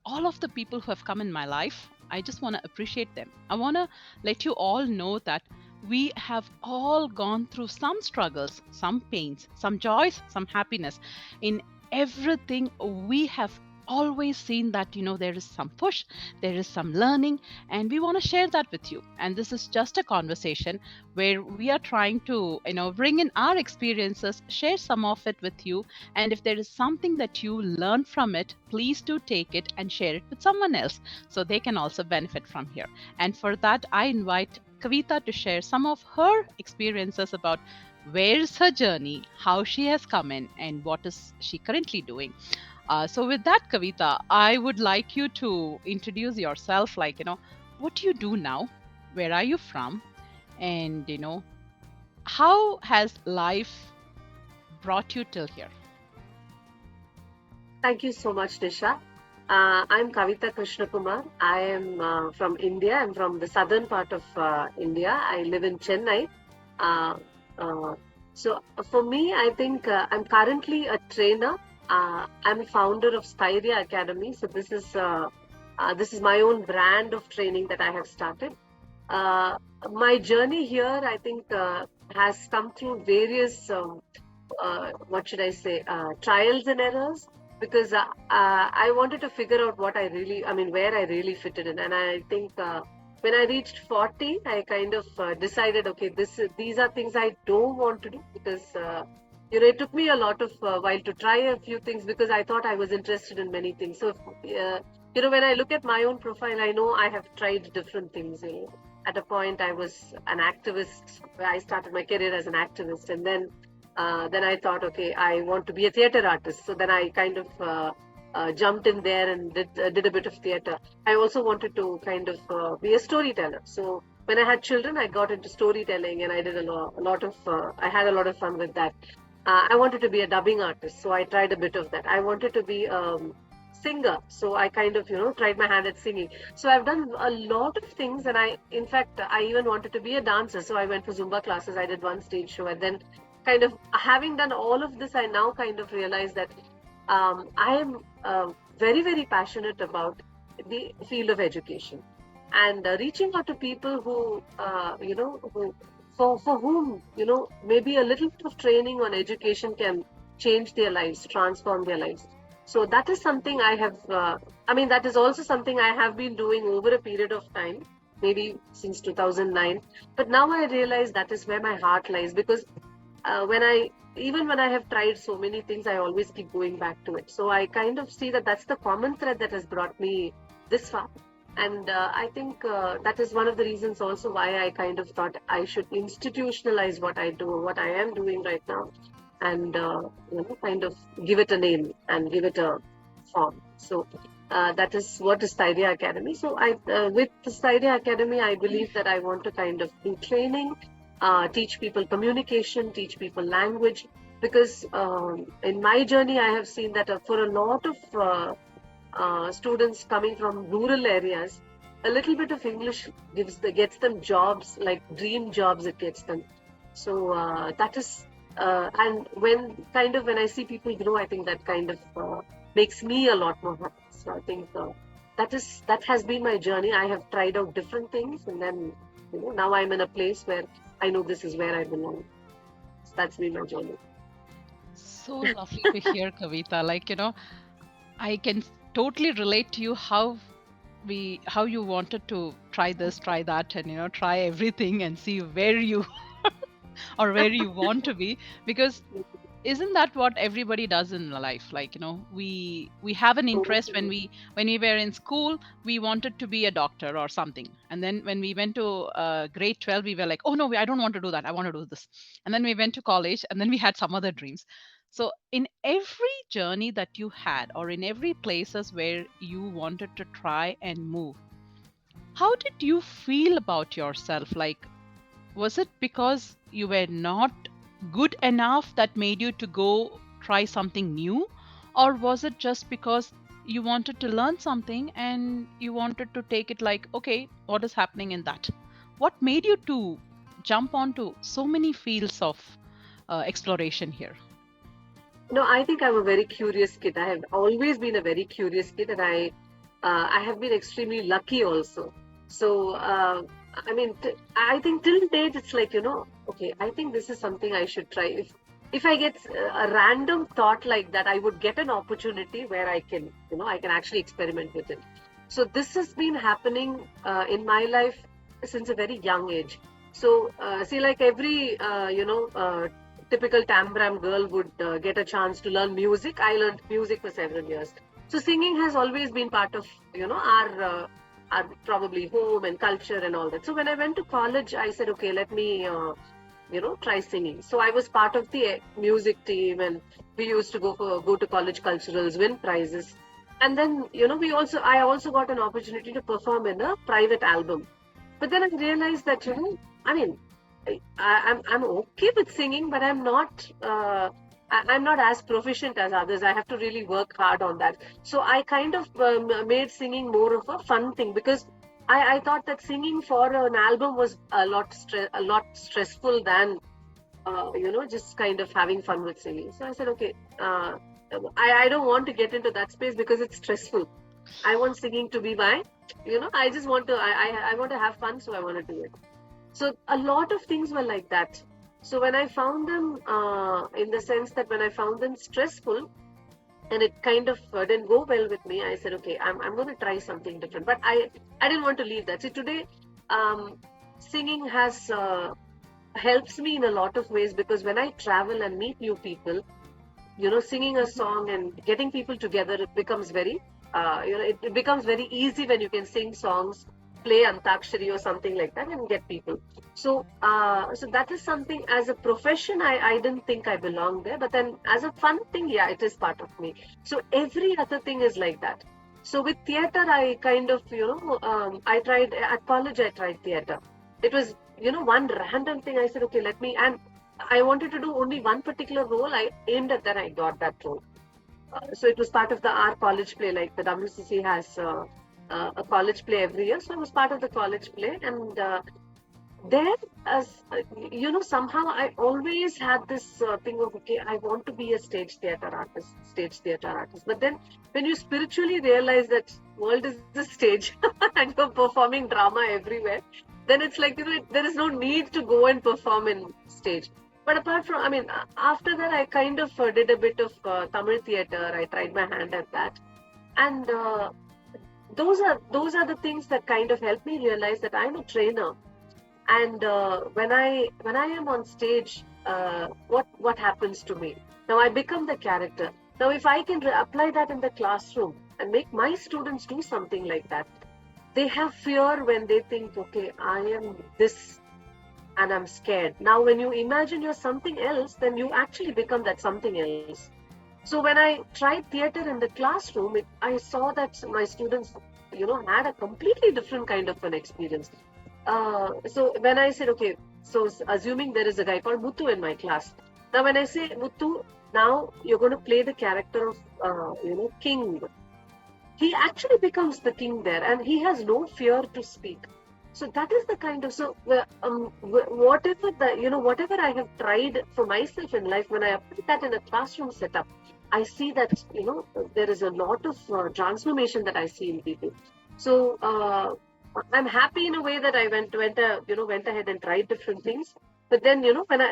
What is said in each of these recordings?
all of the people who have come in my life, I just want to appreciate them. I want to let you all know that we have all gone through some struggles, some pains, some joys, some happiness. In everything, we have always seen that, there is some push, there is some learning, and we want to share that with you. And this is just a conversation where we are trying to, bring in our experiences, share some of it with you. And if there is something that you learn from it, please do take it and share it with someone else so they can also benefit from here. And for that, I invite Kavita to share some of her experiences about where's her journey, how she has come in, and what is she currently doing. So, with that, Kavita, I would like you to introduce yourself. Like, what do you do now? Where are you from? And, how has life brought you till here? Thank you so much, Nisha. I'm Kavita Krishnakumar. I am from India. I'm from the southern part of India. I live in Chennai. Uh, uh, so for me, I think I'm currently a trainer. I'm a founder of Styria Academy. So this is my own brand of training that I have started. My journey here, I think, has come through various what should I say, trials and errors, because I wanted to figure out where I really fitted in. And I think when I reached 40, I kind of decided, okay, these are things I don't want to do, because it took me a lot of while to try a few things, because I thought I was interested in many things. So, when I look at my own profile, I know I have tried different things. At a point, I was an activist. I started my career as an activist, and then I thought, okay, I want to be a theater artist. So then I kind of jumped in there and did a bit of theater. I also wanted to kind of be a storyteller. So when I had children, I got into storytelling, and I did I had a lot of fun with that. I wanted to be a dubbing artist, so I tried a bit of that. I wanted to be singer, so I kind of tried my hand at singing. So I've done a lot of things, and in fact, I even wanted to be a dancer. So I went for Zumba classes. I did one stage show, and then kind of having done all of this, I now kind of realize that I am very, very passionate about the field of education, and reaching out to people who, for whom, maybe a little bit of training on education can change their lives, transform their lives. So that is something that is also something I have been doing over a period of time, maybe since 2009. But now I realize that is where my heart lies, because even when I have tried so many things, I always keep going back to it. So I kind of see that that's the common thread that has brought me this far. And I think that is one of the reasons also why I kind of thought I should institutionalize what I do, what I am doing right now, and kind of give it a name and give it a form. So that is what is Styria Academy. So with the Styria Academy, I believe that I want to kind of do training, teach people communication, teach people language, because in my journey, I have seen that for a lot of students coming from rural areas, a little bit of English gets them jobs, like dream jobs it gets them. So that is, and when I see people grow, I think that kind of makes me a lot more happy. So I think that has been my journey. I have tried out different things, and then now I'm in a place where I know this is where I belong. So that's been my journey. So lovely to hear, Kavita. Like, I can totally relate to you how you wanted to try this, try that, and try everything and see where you or where you want to be. Because isn't that what everybody does in life? Like, we have an interest. When we were in school, we wanted to be a doctor or something, and then when we went to grade 12, we were like, oh no, I don't want to do that, I want to do this. And then we went to college, and then we had some other dreams. So in every journey that you had, or in every places where you wanted to try and move, how did you feel about yourself? Like, was it because you were not good enough that made you to go try something new? Or was it just because you wanted to learn something and you wanted to take it like, okay, what is happening in that? What made you to jump onto so many fields of exploration here? No, I think I'm a very curious kid. I have always been a very curious kid, and I have been extremely lucky also. So, I mean, I think till date, it's like, okay, I think this is something I should try. If I get a random thought like that, I would get an opportunity where I can actually experiment with it. So this has been happening in my life since a very young age. So, see, like every, typical Tambram girl would get a chance to learn music. I learned music for several years. So singing has always been part of, our probably home and culture and all that. So when I went to college, I said, okay, let me, try singing. So I was part of the music team, and we used to go to college culturals, win prizes. And then, I also got an opportunity to perform in a private album. But then I realized that, I mean, I'm okay with singing, but I'm not as proficient as others. I have to really work hard on that. So I kind of made singing more of a fun thing, because I thought that singing for an album was a lot stressful than just kind of having fun with singing. So I said, okay, I don't want to get into that space because it's stressful. I want singing to be I just want to, I want to have fun, so I want to do it. So a lot of things were like that. So when I found them, in the sense that when I found them stressful, and it kind of didn't go well with me, I said, okay, I'm going to try something different. But I didn't want to leave that. See, today, singing has helps me in a lot of ways, because when I travel and meet new people, singing a song and getting people together, it becomes it becomes very easy when you can sing songs, play Antakshari or something like that, and get people. So, so that is something. As a profession, I didn't think I belonged there, but then as a fun thing, yeah, it is part of me. So every other thing is like that. So with theater, I kind of, I tried at college. I tried theater. It was, one random thing. I said, okay, and I wanted to do only one particular role. I aimed at that. I got that role. So it was part of our college play. Like the WCC has a college play every year, so I was part of the college play. And there, as somehow I always had this thing of, okay, I want to be a stage theater artist. But then when you spiritually realize that world is the stage and you're performing drama everywhere, then it's like, there is no need to go and perform in stage. But apart from, after that, I kind of did a bit of Tamil theater. I tried my hand at that. And those are the things that kind of helped me realize that I'm a trainer. And when I am on stage, what happens to me? Now I become the character. Now if I can apply that in the classroom and make my students do something like that, they have fear when they think, okay, I am this and I'm scared. Now when you imagine you're something else, then you actually become that something else. So when I tried theater in the classroom, I saw that my students, had a completely different kind of an experience. So when I said, okay, so assuming there is a guy called Muthu in my class. Now when I say, Muthu, now you're going to play the character of, king. He actually becomes the king there, and he has no fear to speak. So that is the kind of, whatever I have tried for myself in life, when I apply that in a classroom setup, I see that, there is a lot of transformation that I see in people. So I'm happy in a way that I went ahead and tried different things. But then,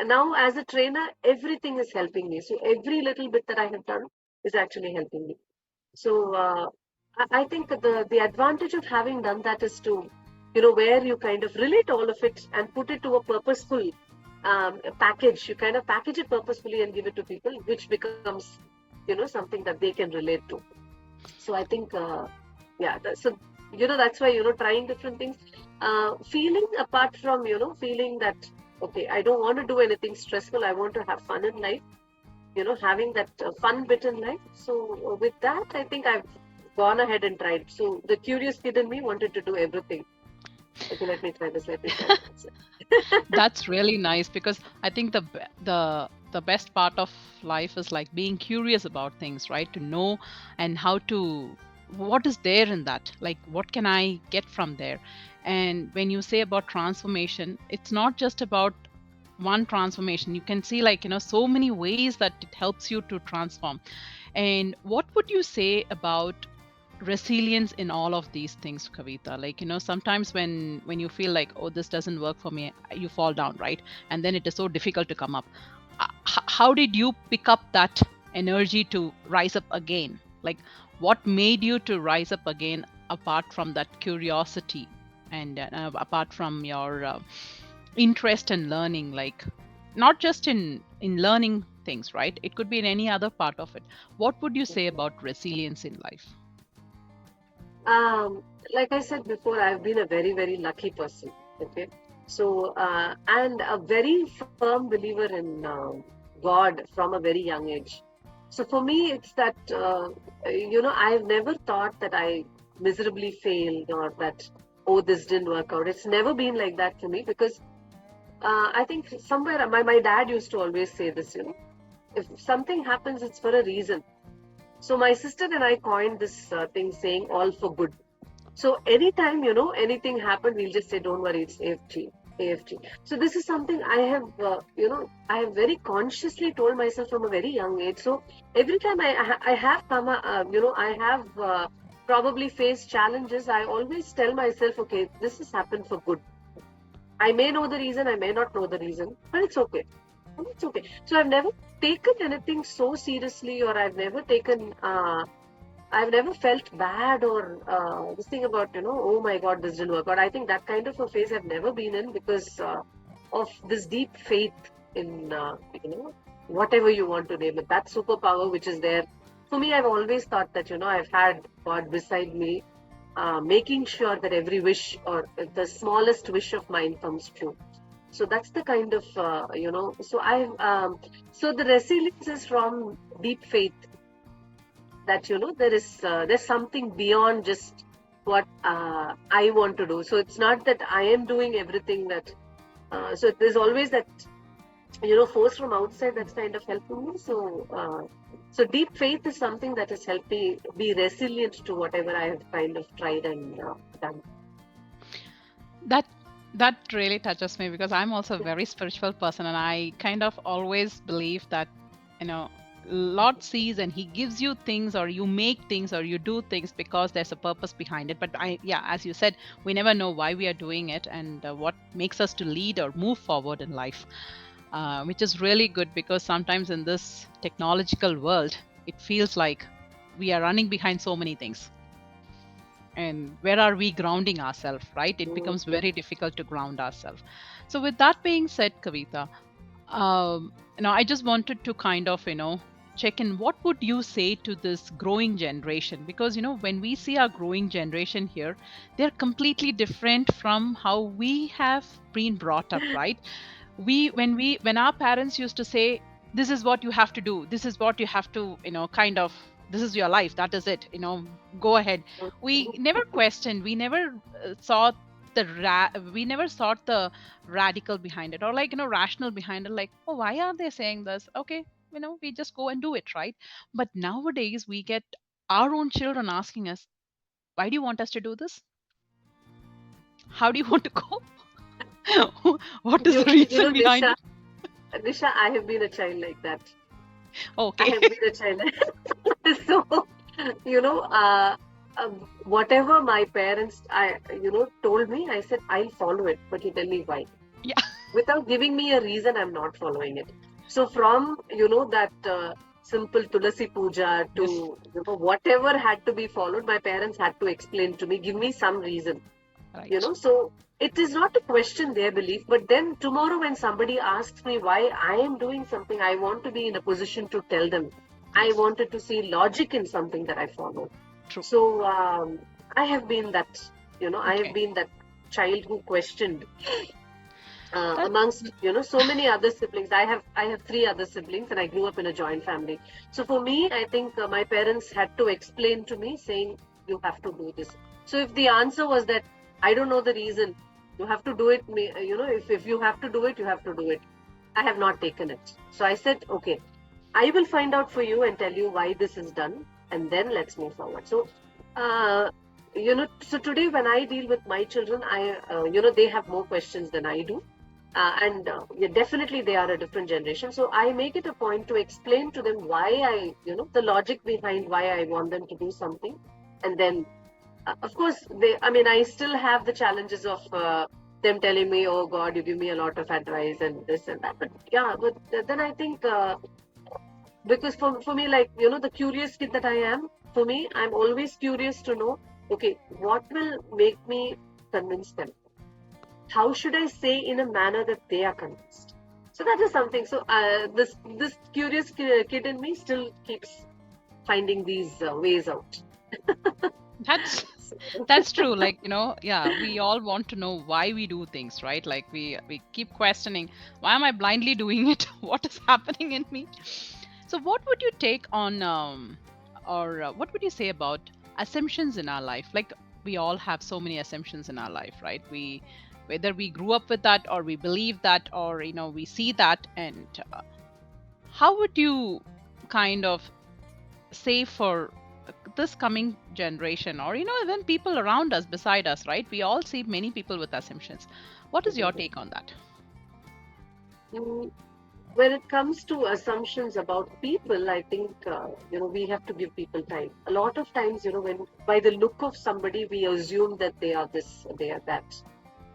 now as a trainer, everything is helping me. So every little bit that I have done is actually helping me. So I think the advantage of having done that is to, where you kind of relate all of it and put it to a purposeful package. You kind of package it purposefully and give it to people, which becomes, something that they can relate to. So I think, that's why, trying different things, feeling apart from, feeling that, okay, I don't want to do anything stressful. I want to have fun in life, having that fun bit in life. So with that, I think I've gone ahead and tried. So the curious kid in me wanted to do everything. Okay, let me try this. That's really nice, because I think the best part of life is like being curious about things, right? To know and what is there in that, like what can I get from there. And when you say about transformation, it's not just about one transformation. You can see, like, so many ways that it helps you to transform. And what would you say about resilience in all of these things, Kavita? Like, sometimes when you feel like, oh, this doesn't work for me, you fall down, right? And then it is so difficult to come up. How did you pick up that energy to rise up again? Like, what made you to rise up again, apart from that curiosity, and apart from your interest in learning? Like, not just in learning things, right? It could be in any other part of it. What would you say about resilience in life? Um, like I said before, I've been a very, very lucky person. Okay. So, and a very firm believer in God from a very young age. So for me, it's that, I've never thought that I miserably failed or that, oh, this didn't work out. It's never been like that for me because I think somewhere my dad used to always say this, if something happens, it's for a reason. So my sister and I coined this thing saying all for good. So anytime, anything happened, we'll just say, don't worry, it's AFG, AFG. So this is something I have, I have very consciously told myself from a very young age. So every time I have come, I have probably faced challenges, I always tell myself, okay, this has happened for good. I may know the reason, I may not know the reason, but it's okay. It's okay. So I've never taken anything so seriously, or I've never felt bad or this thing about, oh my God, this didn't work out. I think that kind of a phase I've never been in because of this deep faith in, whatever you want to name it, that superpower which is there. For me, I've always thought that, I've had God beside me, making sure that every wish or the smallest wish of mine comes true. So that's the kind of, so the resilience is from deep faith that, there's something beyond just what I want to do. So it's not that I am doing everything that, so there's always that, force from outside that's kind of helping me. So deep faith is something that has helped me be resilient to whatever I have kind of tried and done. that that really touches me, because I'm also a very spiritual person, and I kind of always believe that, you know Lord sees and he gives you things, or you make things, or you do things because there's a purpose behind it. But yeah, as you said, we never know why we are doing it, and what makes us to lead or move forward in life, which is really good, because sometimes in this technological world, it feels like we are running behind so many things, and where are we grounding ourselves, right? It becomes very difficult to ground ourselves. So with that being said, Kavita, I just wanted to kind of check in, what would you say to this growing generation? Because when we see our growing generation here, they're completely different from how we have been brought up, right? When our parents used to say, this is what you have to do, this is what you have to, kind of, this is your life, that is it, go ahead. We never questioned, we never saw we never thought the radical behind it, or like, rational behind it, like, oh, why are they saying this? Okay, we just go and do it, right? But nowadays we get our own children asking us, why do you want us to do this? How do you want to go? What is the reason behind Nisha, it? Nisha, I have been a child like that. I Okay. have been a child. So, you know, uh, whatever my parents, told me, I said, I'll follow it, but you tell me why. Yeah. Without giving me a reason, I'm not following it. So from, that simple Tulasi Puja to, Yes. whatever had to be followed, my parents had to explain to me, give me some reason, Right. so it is not to question their belief, but then tomorrow when somebody asks me why I am doing something, I want to be in a position to tell them. I Yes. wanted to see logic in something that I follow. True. So I have been that, I have Okay. been that child who questioned That. amongst so many other siblings. I have three other siblings, and I grew up in a joint family. So for me, I think my parents had to explain to me, saying you have to do this. So if the answer was that I don't know the reason, you have to do it, if you have to do it, you have to do it. I have not taken it. So I said, okay, I will find out for you and tell you why this is done, and then let's move forward. So uh, so today when I deal with my children, they have more questions than I do, and yeah, definitely they are a different generation. So I make it a point to explain to them why the logic behind why I want them to do something. And then, of course, I still have the challenges of them telling me, oh God, you give me a lot of advice and this and that. But yeah, but then I think, because for me, like, the curious kid that I am, for me, I'm always curious to know, okay, what will make me convince them? How should I say in a manner that they are convinced? So that is something. So this curious kid in me still keeps finding these ways out. That's that's true. Like, yeah, we all want to know why we do things, right? Like we keep questioning, why am I blindly doing it? What is happening in me? So what would you take on or what would you say about assumptions in our life? Like we all have so many assumptions in our life, right? We whether we grew up with that or we believe that or we see that, and how would you kind of say for this coming generation, or even people around us, beside us, right? We all see many people with assumptions. What is your take on that? Mm, when it comes to assumptions about people, I think we have to give people time. A lot of times, when by the look of somebody, we assume that they are this, they are that.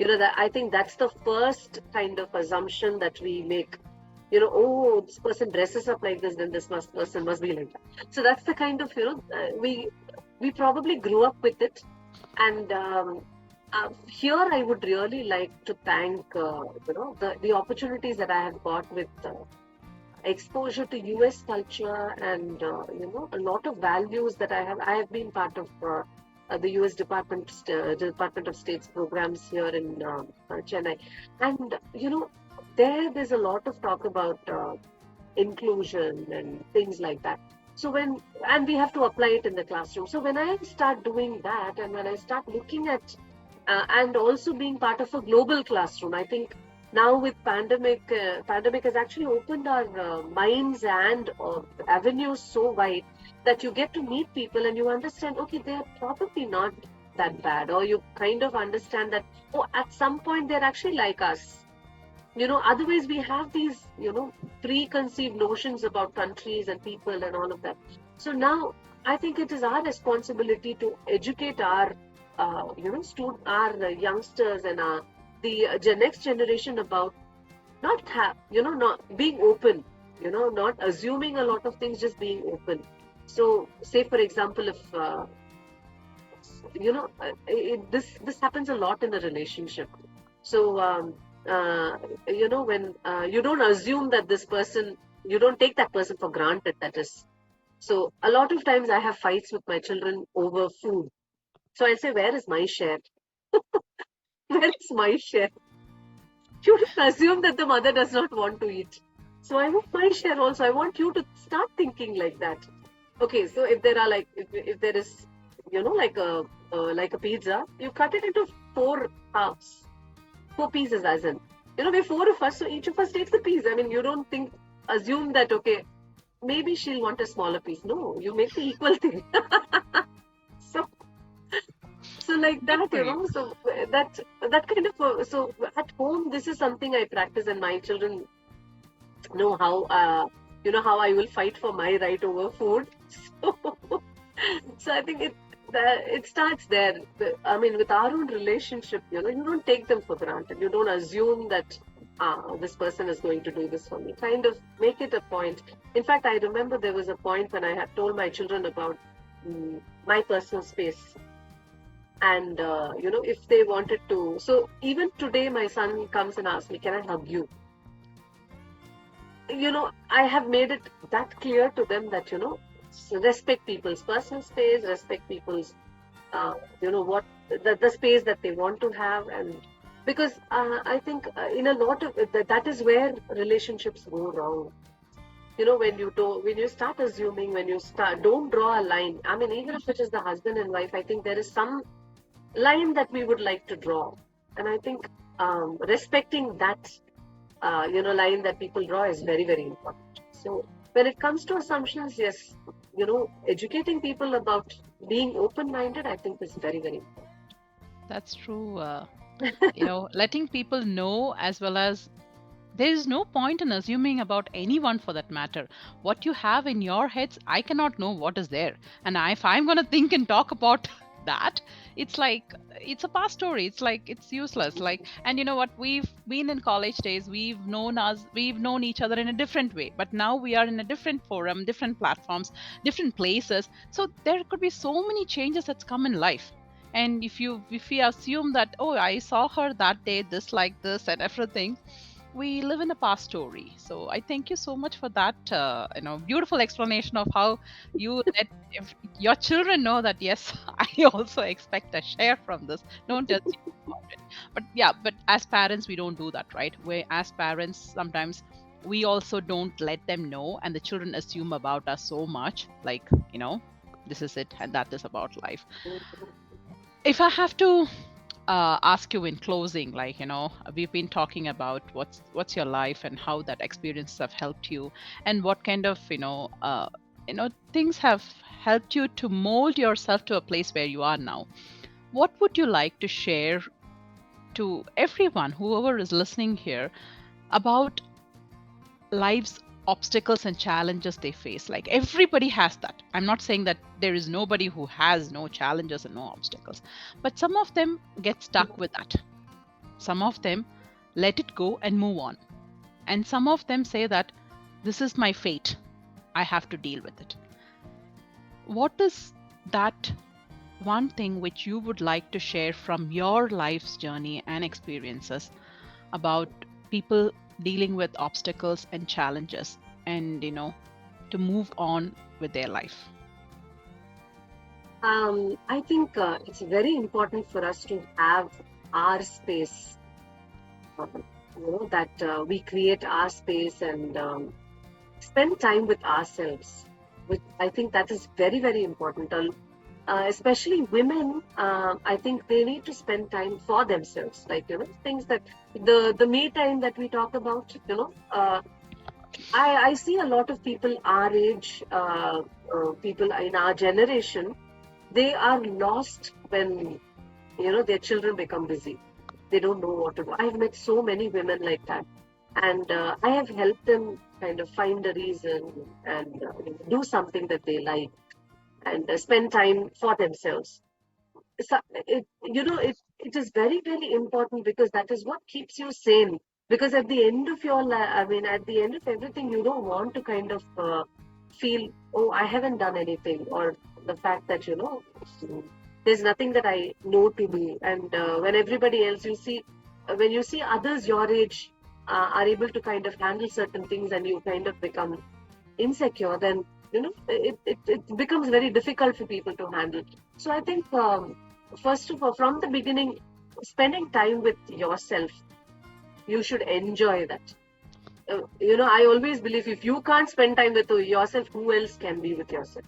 That I think that's the first kind of assumption that we make. Oh, this person dresses up like this, then person must be like that. So that's the kind of we probably grew up with it. And here I would really like to thank the opportunities that I have got with exposure to US culture, and a lot of values that I have been part of the US Department of State's programs here in Chennai. And there's a lot of talk about inclusion and things like that. So and we have to apply it in the classroom. So when I start doing that, and when I start looking at and also being part of a global classroom, I think now with pandemic has actually opened our minds and avenues so wide that you get to meet people and you understand, okay, they are probably not that bad, or you kind of understand that, oh, at some point they're actually like us. Otherwise we have these preconceived notions about countries and people and all of that. So now I think it is our responsibility to educate our our youngsters and the next generation about not being open, not assuming a lot of things, just being open. So say for example, if this happens a lot in a relationship. So when you don't assume that this person, you don't take that person for granted, that is. So a lot of times I have fights with my children over food. So I say, where is my share? Where is my share? You don't assume that the mother does not want to eat. So I want my share also. I want you to start thinking like that. Okay, so if there are if there is like a pizza, you cut it into 4 halves, 4 pieces, as in we're 4 of us, so each of us takes a piece. I mean, you don't assume that, okay, maybe she'll want a smaller piece. No, you make the equal thing. so like that, so that kind of so at home, this is something I practice, and my children know how how I will fight for my right over food. So I think it starts there. I mean, with our own relationship, you don't take them for granted. You don't assume that this person is going to do this for me. Kind of make it a point. In fact, I remember there was a point when I had told my children about my personal space. And if they wanted to, so even today my son comes and asks me, can I hug you? I have made it that clear to them that respect people's personal space, respect people's what the space that they want to have. And because I think in a lot of that is where relationships go wrong. When you start assuming, when you don't draw a line. I mean, even if it is the husband and wife, I think there is some line that we would like to draw, and I think respecting that line that people draw is very, very important. So when it comes to assumptions, yes, educating people about being open-minded, I think is very, very important. That's true. Letting people know, as well as There is no point in assuming about anyone for that matter. What you have in your heads, I cannot know what is there. And if I'm going to think and talk about that, it's like it's a past story. It's like it's useless. Like, and you know what? We've been in college days. We've known each other in a different way. But now we are in a different forum, different platforms, different places. So there could be so many changes that's come in life. And if we assume that, oh, I saw her that day, this like this and everything, we live in a past story. So I thank you so much for that beautiful explanation of how you let your children know that yes, I also expect a share from this. Don't just think about it. But yeah, but as parents we don't do that, right? We as parents sometimes we also don't let them know, and the children assume about us so much, like, this is it and that is about life. If I have to ask you in closing, like, we've been talking about what's your life and how that experiences have helped you, and what kind of things have helped you to mold yourself to a place where you are now. What would you like to share to everyone, whoever is listening here, about life's obstacles and challenges they face? Like, everybody has that. I'm not saying that there is nobody who has no challenges and no obstacles, but some of them get stuck with that. Some of them let it go and move on, and some of them say that this is my fate, I have to deal with it. What is that one thing which you would like to share from your life's journey and experiences about people dealing with obstacles and challenges, and to move on with their life? I think it's very important for us to have our space, that we create our space and spend time with ourselves. Which I think that is very, very important. Especially women, I think they need to spend time for themselves. Like, things that the me time that we talk about, I see a lot of people our age, people in our generation, they are lost when, their children become busy. They don't know what to do. I've met so many women like that. And I have helped them kind of find a reason and do something that they like and spend time for themselves. So it is very, very important, because that is what keeps you sane. Because at the end of your life, I mean, at the end of everything, you don't want to kind of feel, oh, I haven't done anything, or the fact that, there's nothing that I know to do. And when everybody else, when you see others your age are able to kind of handle certain things, and you kind of become insecure, then it becomes very difficult for people to handle. So I think first of all, from the beginning, spending time with yourself, you should enjoy that. I always believe, if you can't spend time with yourself, who else can be with yourself?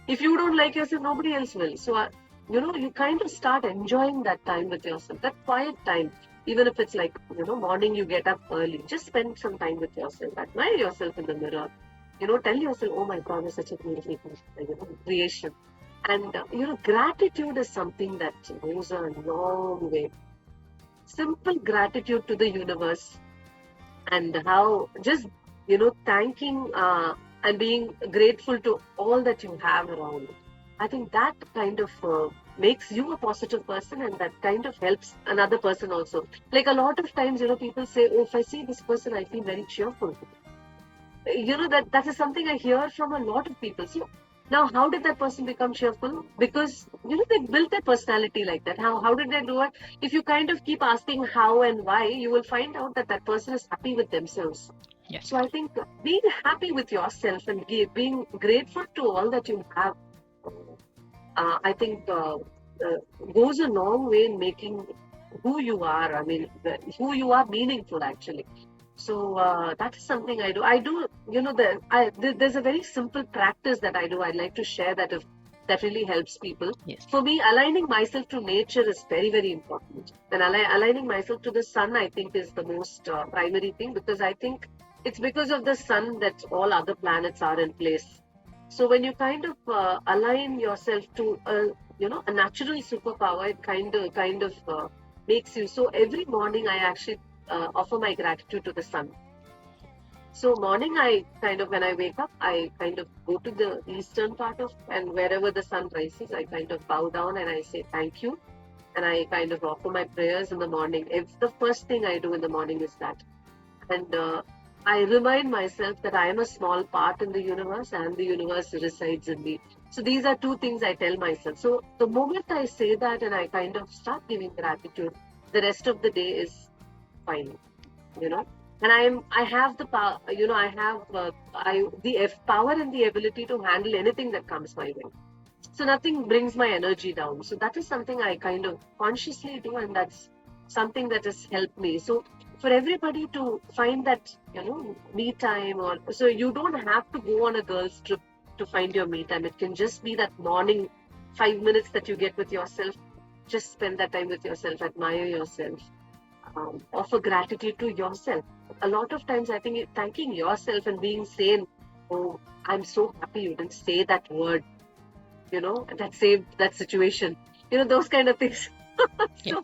If you don't like yourself, nobody else will. So you kind of start enjoying that time with yourself, that quiet time. Even if it's like, morning you get up early, just spend some time with yourself, admire yourself in the mirror, tell yourself, oh my God, you're such a beautiful creation. And gratitude is something that goes a long way. Simple gratitude to the universe, and how just thanking and being grateful to all that you have around. I think that kind of makes you a positive person, and that kind of helps another person also. Like, a lot of times, people say, oh, if I see this person, I feel very cheerful. That is something I hear from a lot of people. So now, how did that person become cheerful? Because they built their personality like that. How did they do it? If you kind of keep asking how and why, you will find out that that person is happy with themselves. Yes. So I think being happy with yourself and being grateful to all that you have, I think goes a long way in making who you are. I mean, who you are meaningful, actually. So that is something I do. There's a very simple practice that I do. I'd like to share that, if that really helps people. Yes. For me, aligning myself to nature is very, very important. And aligning myself to the sun, I think, is the most primary thing, because I think it's because of the sun that all other planets are in place. So when you kind of align yourself to a natural superpower, it kind of makes you. So every morning I actually offer my gratitude to the sun. So morning, I kind of, when I wake up, I kind of go to the eastern part of, and wherever the sun rises, I kind of bow down and I say thank you. And I kind of offer my prayers in the morning. If the first thing I do in the morning is that. And I remind myself that I am a small part in the universe and the universe resides in me. So these are two things I tell myself. So the moment I say that and I kind of start giving gratitude, the rest of the day is fine, you know. And I have the power, I have the power and the ability to handle anything that comes my way. So nothing brings my energy down. So that is something I kind of consciously do, and that's something that has helped me. So for everybody to find that, me time, or so you don't have to go on a girl's trip to find your me time. It can just be that morning 5 minutes that you get with yourself. Just spend that time with yourself, admire yourself, offer gratitude to yourself. A lot of times I think thanking yourself and being sane, oh, I'm so happy you didn't say that word, that saved that situation, those kind of things. So,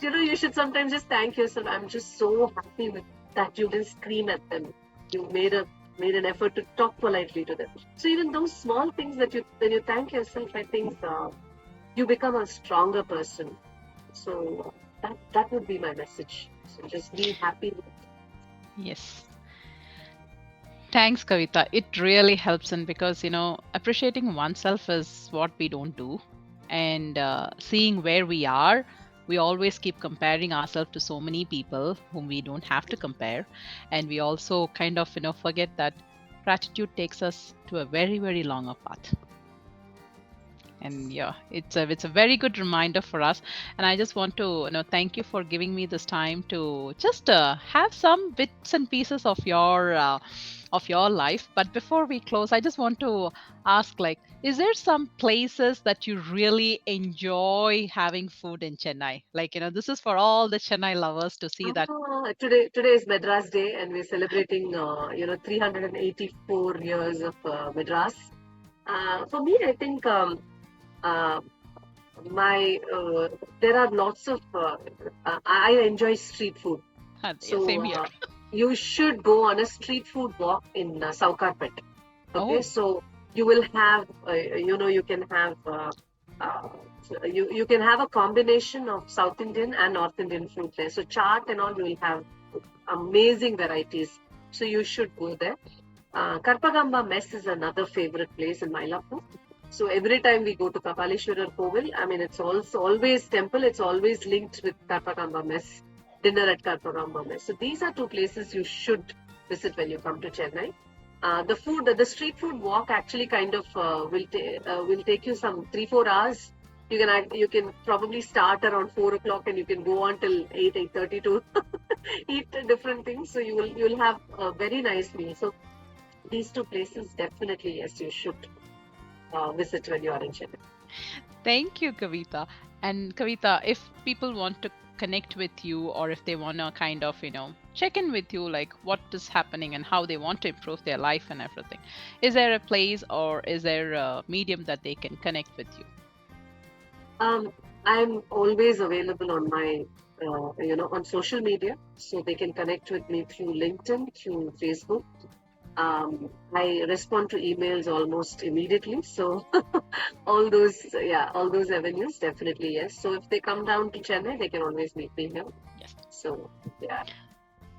you should sometimes just thank yourself. I'm just so happy with that you didn't scream at them. You made an effort to talk politely to them. So even those small things when you thank yourself, I think you become a stronger person. So that would be my message. So just be happy. Yes. Thanks, Kavita. It really helps in because, appreciating oneself is what we don't do. And seeing where we are, we always keep comparing ourselves to so many people whom we don't have to compare. And we also kind of, forget that gratitude takes us to a very, very longer path. And yeah, it's a very good reminder for us. And I just want to thank you for giving me this time to just have some bits and pieces of your life. But before we close, I just want to ask, like, is there some places that you really enjoy having food in Chennai? Like, this is for all the Chennai lovers to see that. Today is Madras Day, and we're celebrating 384 years of Madras. For me, I think uh, my there are lots of I enjoy street food. So Same here. you should go on a street food walk in Saukarpet. Okay, Oh. so you will have you can have you can have a combination of South Indian and North Indian food there. So chaat and all, you will have amazing varieties. So you should go there. Karpagamba Mess is another favorite place in Mylapore. So every time we go to Kapaleshwarar Kovil, I mean, it's also always temple, it's always linked with Karpagamba Mess, dinner at Karpagamba Mess. So these are two places you should visit when you come to Chennai. The street food walk actually kind of will take you some 3-4 hours. You can probably start around 4 o'clock and you can go on till 8:30 to eat different things. So you'll have a very nice meal. So these two places definitely, yes, you should visit when you are in Chennai. Thank you, Kavita. And Kavita, if people want to connect with you or if they want to kind of, check in with you, like what is happening and how they want to improve their life and everything, is there a place or is there a medium that they can connect with you? I'm always available on my, on social media. So they can connect with me through LinkedIn, through Facebook. I respond to emails almost immediately. So all those avenues, definitely yes. So if they come down to Chennai, they can always meet me here. Yes. So yeah.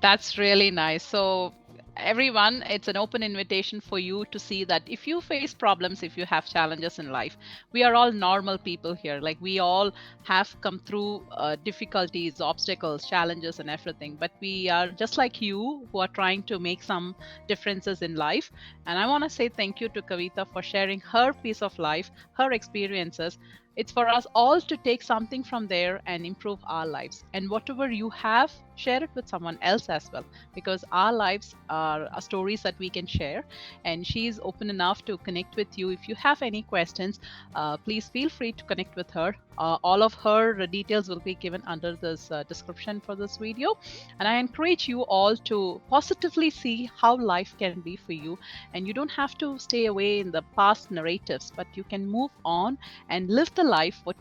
That's really nice. So, everyone, it's an open invitation for you to see that if you face problems, if you have challenges in life, we are all normal people here. Like, we all have come through difficulties, obstacles, challenges, and everything. But we are just like you who are trying to make some differences in life. And I want to say thank you to Kavita for sharing her piece of life, her experiences. It's for us all to take something from there and improve our lives. And whatever you have, share it with someone else as well, because our lives are stories that we can share. And she's open enough to connect with you. If you have any questions, please feel free to connect with her. All of her details will be given under this description for this video. And I encourage you all to positively see how life can be for you. And you don't have to stay away in the past narratives, but you can move on and live the life what